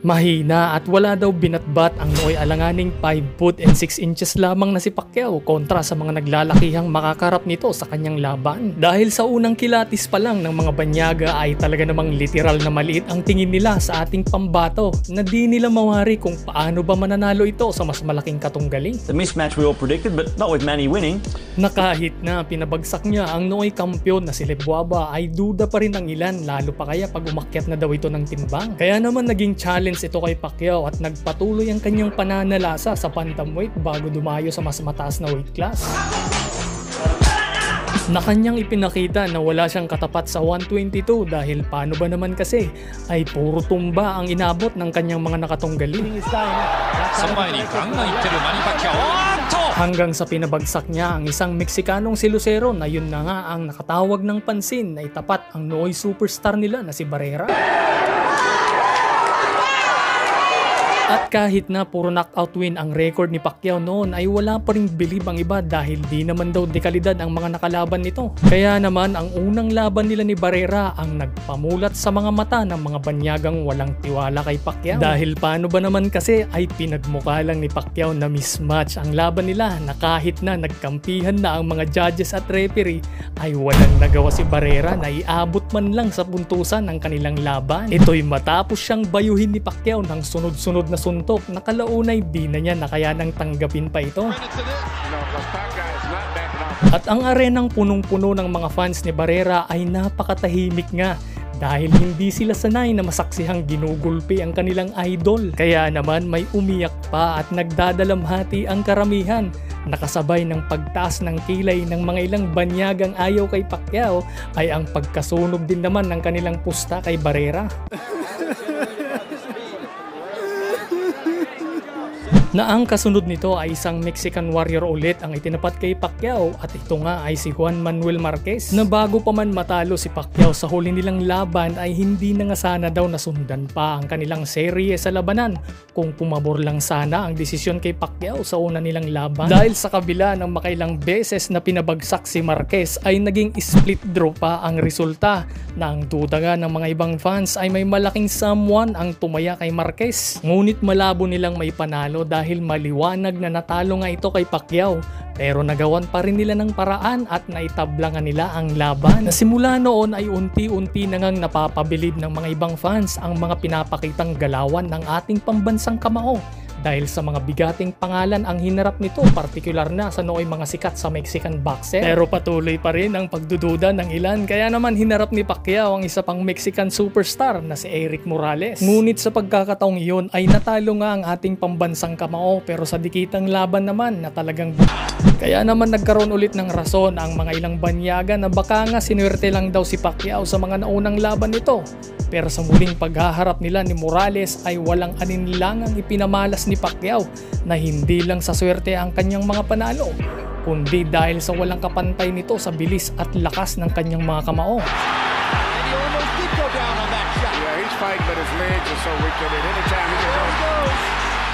Mahina at wala daw binatbat ang nooy alanganing 5 foot and 6 inches lamang na si Pacquiao kontra sa mga naglalakihang makakarap nito sa kanyang laban. Dahil sa unang kilatis pa lang ng mga banyaga ay talaga namang literal na maliit ang tingin nila sa ating pambato na di nila mawari kung paano ba mananalo ito sa mas malaking katunggali. The mismatch we all predicted but not with Manny winning. Na kahit na pinabagsak niya ang nooy kampiyon na si Lebuaba ay duda pa rin ang ilan, lalo pa kaya pag umakyat na daw ito ng timbang. Kaya naman naging challenge ito kay Pacquiao at nagpatuloy ang kanyang pananalasa sa bantamweight bago dumayo sa mas mataas na weight class. Na kanyang ipinakita na wala siyang katapat sa 122 dahil paano ba naman kasi ay puro tumba ang inabot ng kanyang mga nakatunggali. Hanggang sa pinabagsak niya ang isang Meksikanong si Lucero na yun na nga ang nakatawag ng pansin na itapat ang nooy superstar nila na si Barrera. At kahit na puro knockout win ang record ni Pacquiao noon ay wala pa ring bilib ang iba dahil di naman daw dekalidad ang mga nakalaban nito. Kaya naman ang unang laban nila ni Barrera ang nagpamulat sa mga mata ng mga banyagang walang tiwala kay Pacquiao. Dahil paano ba naman kasi ay pinagmukha lang ni Pacquiao na mismatch ang laban nila na kahit na nagkampihan na ang mga judges at referee ay walang nagawa si Barrera na iabot man lang sa puntusan ng kanilang laban. Ito'y matapos siyang bayuhin ni Pacquiao ng sunod-sunod na suntok na kalaunay di na niya nakayanang tanggapin pa ito. At ang arenang punong-puno ng mga fans ni Barrera ay napakatahimik nga dahil hindi sila sanay na masaksihang ginugulpi ang kanilang idol. Kaya naman may umiyak pa at nagdadalamhati ang karamihan. Nakasabay ng pagtaas ng kilay ng mga ilang banyagang ayaw kay Pacquiao ay ang pagkasunog din naman ng kanilang pusta kay Barrera. Na ang kasunod nito ay isang Mexican warrior ulit ang itinapat kay Pacquiao at ito nga ay si Juan Manuel Marquez na bago pa man matalo si Pacquiao sa huli nilang laban ay hindi na nga sana daw nasundan pa ang kanilang serye sa labanan kung pumabor lang sana ang desisyon kay Pacquiao sa una nilang laban. Dahil sa kabila ng makailang beses na pinabagsak si Marquez ay naging split draw pa ang resulta na ang duda nga ng mga ibang fans ay may malaking someone ang tumaya kay Marquez. Ngunit malabo nilang may panalo dahil maliwanag na natalo nga ito kay Pacquiao. Pero nagawan pa rin nila ng paraan at naitablangan nila ang laban. Na simula noon ay unti-unti na ngang napapabilib ng mga ibang fans ang mga pinapakitang galawan ng ating pambansang kamao. Dahil sa mga bigating pangalan ang hinarap nito, partikular na sa nooy mga sikat sa Mexican boxer. Pero patuloy pa rin ang pagdududa ng ilan, kaya naman hinarap ni Pacquiao ang isa pang Mexican superstar na si Erik Morales. Ngunit sa pagkakataong iyon ay natalo nga ang ating pambansang kamao, pero sa dikitang laban naman na talagang kaya naman nagkaroon ulit ng rason ang mga ilang banyaga na baka nga sinuwerte lang daw si Pacquiao sa mga naunang laban nito. Pero sa muling paghaharap nila ni Morales ay walang aninlangang ipinamalas ni Pacquiao na hindi lang sa swerte ang kanyang mga panalo, kundi dahil sa walang kapantay nito sa bilis at lakas ng kanyang mga kamao.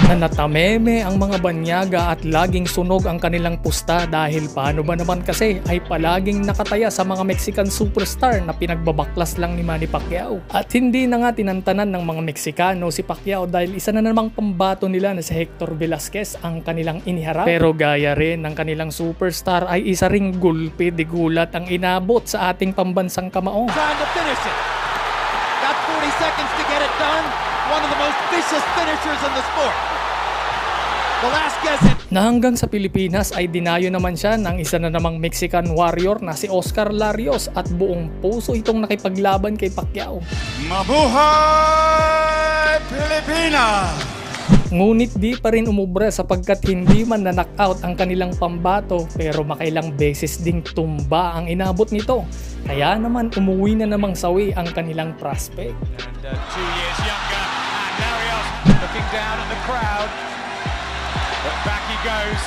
Na natameme ang mga banyaga at laging sunog ang kanilang pusta dahil paano ba naman kasi ay palaging nakataya sa mga Mexican superstar na pinagbabaklas lang ni Manny Pacquiao. At hindi na nga tinantanan ng mga Meksikano si Pacquiao dahil isa na namang pambato nila na si Hector Velasquez ang kanilang iniharap. Pero gaya rin ng kanilang superstar ay isa ring gulpi di gulat ang inabot sa ating pambansang kamao. Trying to finish it. Got 40 seconds to get it done. One of the most vicious finishers in the sport. Na hanggang sa Pilipinas ay dinayo naman siya ng isa na namang Mexican warrior na si Oscar Larios at buong puso itong nakipaglaban kay Pacquiao. Mabuhay Pilipinas! Ngunit di pa rin umubra sapagkat hindi man na-knockout ang kanilang pambato pero makailang beses ding tumba ang inabot nito. Kaya naman umuwi na namang sawi ang kanilang prospect. And 2 years younger and Larios looking down at the crowd. But back he goes.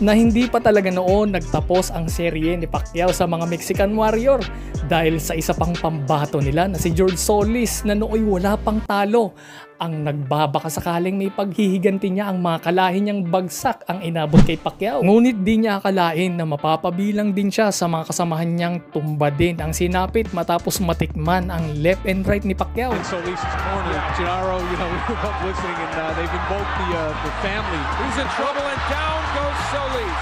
Na hindi pa talaga noon nagtapos ang serye ni Pacquiao sa mga Mexican Warrior dahil sa isa pang pambato nila na si George Solis na nooy wala pang talo. Ang nagbabaka sakaling may paghihiganti niya ang mga kalahin niyang bagsak ang inabot kay Pacquiao. Ngunit di niya akalain na mapapabilang din siya sa mga kasamahan niyang tumba din ang sinapit matapos matikman ang left and right ni Pacquiao. Solis' corner, Gennaro, we were both listening and they've invoked the family. He's in trouble and down goes Solis.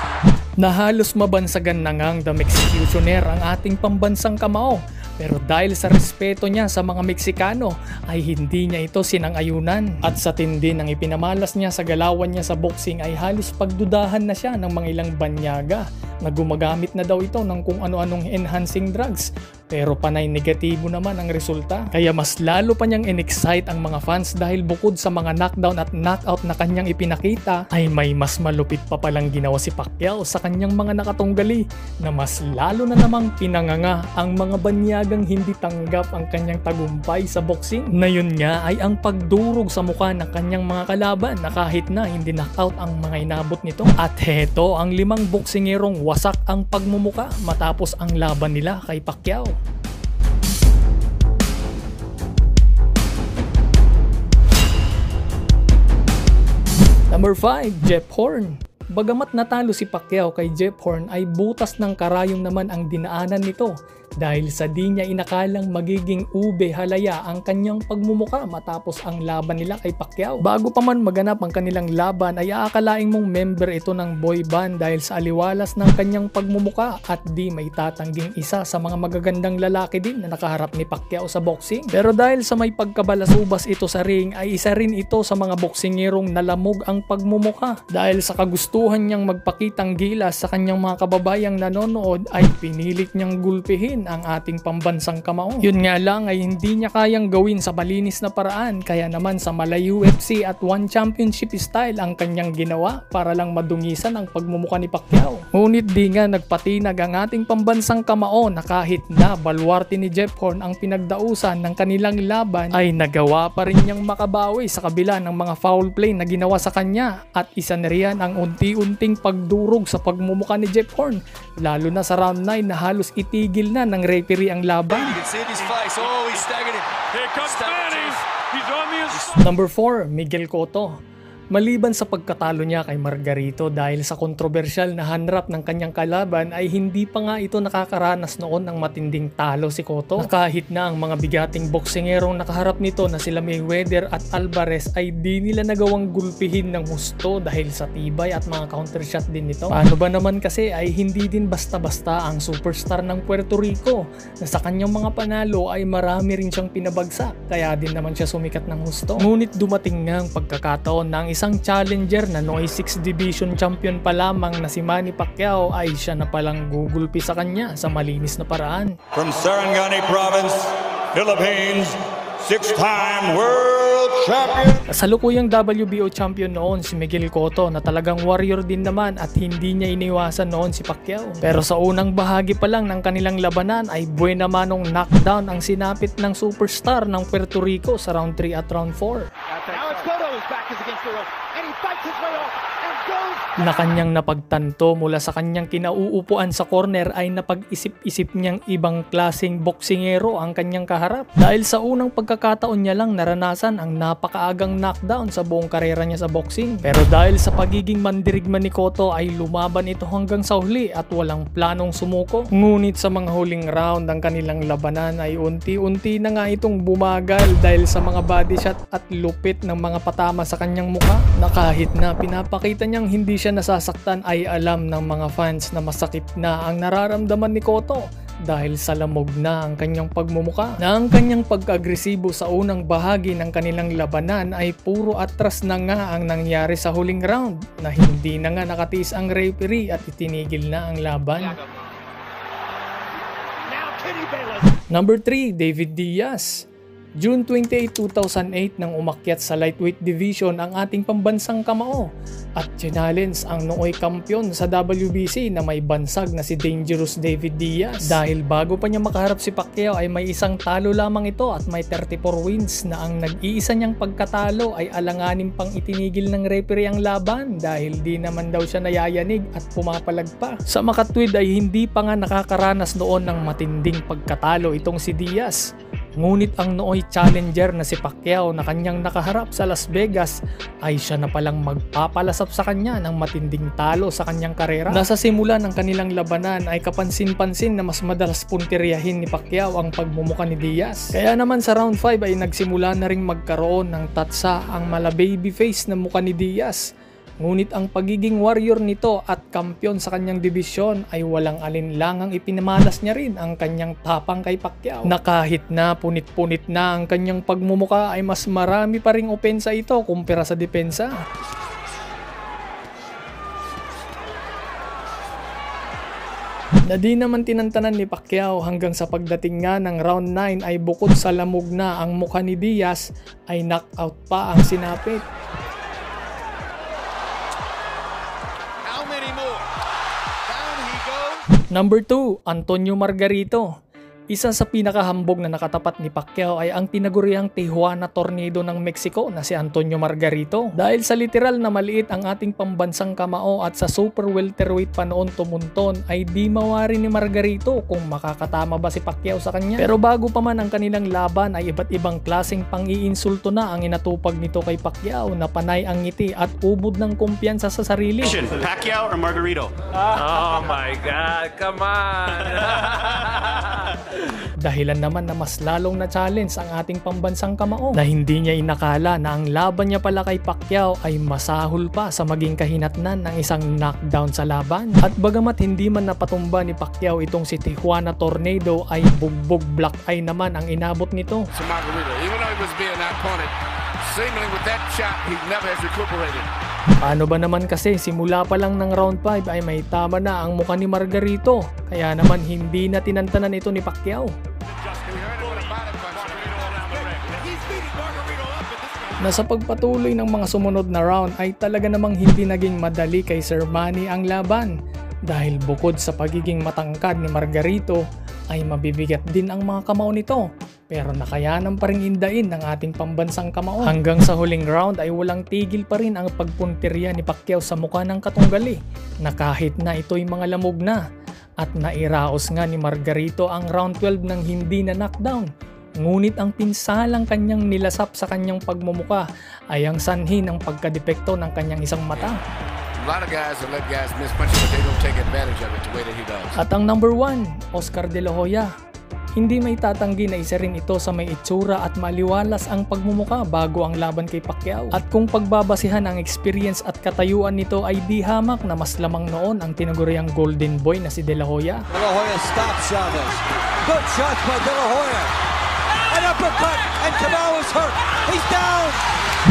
Na halos mabansagan na ngang the Executioner ang ating pambansang kamao. Pero dahil sa respeto niya sa mga Meksikano ay hindi niya ito sinang-ayunan. At sa tindi ng ipinamalas niya sa galawan niya sa boxing ay halos pagdudahan na siya ng mga ilang banyaga na gumagamit na daw ito ng kung ano-anong enhancing drugs. Pero panay negatibo naman ang resulta. Kaya mas lalo pa niyang in-excite ang mga fans dahil bukod sa mga knockdown at knockout na kanyang ipinakita ay may mas malupit pa palang ginawa si Pacquiao sa kanyang mga nakatunggali na mas lalo na namang pinanganga ang mga banyagang hindi tanggap ang kanyang tagumpay sa boxing. Na yun nga ay ang pagdurog sa mukha ng kanyang mga kalaban na kahit na hindi knockout ang mga inabot nito. At heto ang 5 boksingerong wasak ang pagmumuka matapos ang laban nila kay Pacquiao. Number 5, Jeff Horn. Bagamat natalo si Pacquiao kay Jeff Horn ay butas ng karayom naman ang dinaanan nito dahil sa di niya inakalang magiging ube halaya ang kanyang pagmumuka matapos ang laban nila kay Pacquiao. Bago pa man maganap ang kanilang laban ay aakalaing mong member ito ng boy band dahil sa aliwalas ng kanyang pagmumuka at di may tatangging isa sa mga magagandang lalaki din na nakaharap ni Pacquiao sa boxing. Pero dahil sa may pagkabalasubas ito sa ring ay isa rin ito sa mga boksingerong nalamog ang pagmumuka dahil sa kagustuhan niyang magpakitang gilas sa kanyang mga kababayang nanonood ay pinilit niyang gulpihin ang ating pambansang kamao. Yun nga lang ay hindi niya kayang gawin sa malinis na paraan kaya naman sa Malay UFC at One Championship style ang kanyang ginawa para lang madungisan ang pagmumuka ni Pacquiao. Ngunit di nga nagpatinag ang ating pambansang kamao na kahit na baluarte ni Jeff Horn ang pinagdausan ng kanilang laban ay nagawa pa rin niyang makabawi sa kabila ng mga foul play na ginawa sa kanya at isa na riyan ang unti-unting pagdurog sa pagmumuka ni Jeff Horn lalo na sa round 9 na halos itigil na ng referee ang laban. Number 4, Miguel Cotto. Maliban sa pagkatalo niya kay Margarito dahil sa kontrobersyal na hanrap ng kanyang kalaban ay hindi pa nga ito nakakaranas noon ng matinding talo si Cotto. Na kahit na ang mga bigating boksingerong nakaharap nito na sila Mayweather at Alvarez ay di nila nagawang gulpihin ng husto dahil sa tibay at mga counter shot din nito. Paano ba naman kasi ay hindi din basta-basta ang superstar ng Puerto Rico na sa kanyang mga panalo ay marami rin siyang pinabagsak kaya din naman siya sumikat ng husto. Ngunit dumating nga ang pagkakataon ng isang challenger na noong 6th division champion pa lamang na si Manny Pacquiao ay siya na palang gugulpi sa kanya sa malinis na paraan. From Sarangani Province, Philippines, 6-time world champion. Kasalukuyang WBO champion noon si Miguel Cotto na talagang warrior din naman at hindi niya iniwasan noon si Pacquiao. Pero sa unang bahagi pa lang ng kanilang labanan ay buena manong knockdown ang sinapit ng superstar ng Puerto Rico sa round 3 at round 4. Na kanyang napagtanto mula sa kanyang kinauupuan sa corner ay napag-isip-isip niyang ibang klaseng boksingero ang kanyang kaharap. Dahil sa unang pagkakataon niya lang naranasan ang napakaagang knockdown sa buong karera niya sa boxing. Pero dahil sa pagiging mandirigma ni Cotto ay lumaban ito hanggang sa huli at walang planong sumuko. Ngunit sa mga huling round ang kanilang labanan ay unti-unti na nga itong bumagal dahil sa mga body shot at lupit ng mga patama sa kanyang mukha na kahit na pinapakita niyang hindi siya nasasaktan ay alam ng mga fans na masakit na ang nararamdaman ni Cotto dahil sa lamog na ang kanyang pagmumuka. Na ang kanyang pag-agresibo sa unang bahagi ng kanilang labanan ay puro atras na nga ang nangyari sa huling round na hindi na nga nakatiis ang referee at itinigil na ang laban. Number 3, David Diaz. June 28, 2008 nang umakyat sa lightweight division ang ating pambansang kamao at challenge ang nooy kampiyon sa WBC na may bansag na si Dangerous David Diaz. Dahil bago pa niya makaharap si Pacquiao ay may isang talo lamang ito at may 34 wins na ang nag-iisa niyang pagkatalo ay alanganin pang itinigil ng referee ang laban dahil di naman daw siya nayayanig at pumapalag pa. Sa makatwid ay hindi pa nga nakakaranas noon ng matinding pagkatalo itong si Diaz. Ngunit ang nooy challenger na si Pacquiao na kanyang nakaharap sa Las Vegas ay siya na palang magpapalasap sa kanya ng matinding talo sa kanyang karera. Nasa simula ng kanilang labanan ay kapansin-pansin na mas madalas puntiryahin ni Pacquiao ang pagmumuka ni Diaz. Kaya naman sa round 5 ay nagsimula na ring magkaroon ng tatsa ang mala babyface na muka ni Diaz. Ngunit ang pagiging warrior nito at kampiyon sa kanyang dibisyon ay walang alinlangang ipinamalas niya rin ang kanyang tapang kay Pacquiao. Na kahit na punit-punit na ang kanyang pagmumuka ay mas marami pa ring opensa ito kumpara sa depensa. Na di naman tinantanan ni Pacquiao hanggang sa pagdating nga ng round 9 ay bukod sa lamog na ang mukha ni Diaz ay knockout pa ang sinapit. Number 2, Antonio Margarito. Isa sa pinakahambog na nakatapat ni Pacquiao ay ang tinaguriang Tijuana Tornado ng Mexico na si Antonio Margarito. Dahil sa literal na maliit ang ating pambansang kamao at sa super welterweight pa noon tumunton ay di mawari ni Margarito kung makakatama ba si Pacquiao sa kanya. Pero bago pa man ang kanilang laban ay iba't ibang klaseng pang-iinsulto na ang inatupag nito kay Pacquiao na panay ang ngiti at ubod ng kumpiyansa sa sarili. Pacquiao or Margarito? Oh my God, come on! Dahilan naman na mas lalong na challenge ang ating pambansang kamao na hindi niya inakala na ang laban niya pala kay Pacquiao ay masahol pa sa maging kahinatnan ng isang knockdown sa laban. At bagamat hindi man napatumba ni Pacquiao itong si Tijuana Tornado ay bugbog black eye naman ang inabot nito. So Margarito, even though he was being that opponent, seemingly with that shot, he never has recuperated. Paano ba naman kasi simula pa lang ng round 5 ay may tama na ang mukha ni Margarito kaya naman hindi na tinantanan ito ni Pacquiao. Na sa pagpatuloy ng mga sumunod na round ay talaga namang hindi naging madali kay Sir Manny ang laban dahil bukod sa pagiging matangkad ni Margarito ay mabibigat din ang mga kamao nito. Pero nakayanan pa rin indain ng ating pambansang kamao. Hanggang sa huling round ay walang tigil pa rin ang pagpuntirya ni Pacquiao sa mukha ng katunggali na kahit na ito'y mga lamog na. At nairaos nga ni Margarito ang round 12 ng hindi na knockdown. Ngunit ang pinsalang kanyang nilasap sa kanyang pagmumuka ay ang sanhi ng pagkadepekto ng kanyang isang mata. A lot of guys that let guys miss punches, but they don't take advantage of it the way that he does. At ang number 1, Oscar De La Hoya. Hindi may tatanggi na isa rin ito sa may itsura at maliwalas ang pagmumuka bago ang laban kay Pacquiao. At kung pagbabasihan ang experience at katayuan nito ay di hamak na mas lamang noon ang tinaguriang Golden Boy na si De La Hoya. De La Hoya stops Chavez. Good shots by De La Hoya. An uppercut and Cabal is hurt. He's down.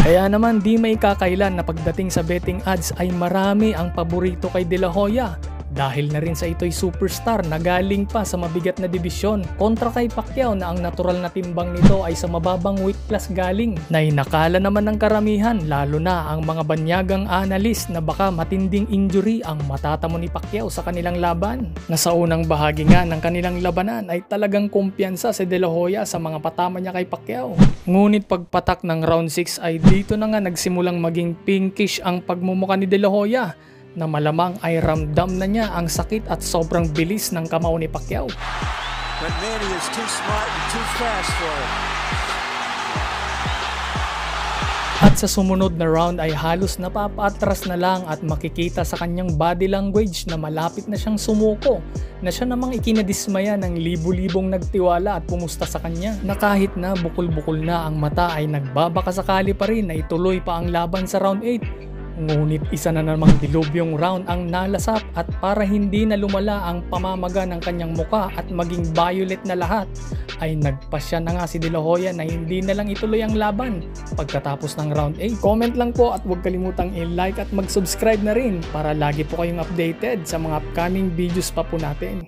Kaya naman di may kakailan na pagdating sa betting odds ay marami ang paborito kay De La Hoya. Dahil na rin sa ito'y superstar na galing pa sa mabigat na dibisyon kontra kay Pacquiao na ang natural na timbang nito ay sa mababang weight class galing. Na inakala naman ng karamihan lalo na ang mga banyagang analyst na baka matinding injury ang matatamo ni Pacquiao sa kanilang laban. Na sa unang bahagi nga ng kanilang labanan ay talagang kumpiyansa si De La Hoya sa mga patama niya kay Pacquiao. Ngunit pagpatak ng round 6 ay dito na nga nagsimulang maging pinkish ang pagmumuka ni De La Hoya na malamang ay ramdam na niya ang sakit at sobrang bilis ng kamao ni Pacquiao. But Manny is too smart and too fast for him. At sa sumunod na round ay halos napapatras na lang at makikita sa kanyang body language na malapit na siyang sumuko, na siya namang ikinadismaya ng libu-libong nagtiwala at pumusta sa kanya, na kahit na bukol-bukol na ang mata ay nagbabakasakali pa rin na ituloy pa ang laban sa round 8. Ngunit isa na namang dilubyong round ang nalasap at para hindi na lumala ang pamamaga ng kanyang muka at maging violet na lahat ay nagpasya na nga si De La Hoya na hindi na lang ituloy ang laban pagkatapos ng round 8. Comment lang po at huwag kalimutang i-like at mag-subscribe na rin para lagi po kayong updated sa mga upcoming videos pa po natin.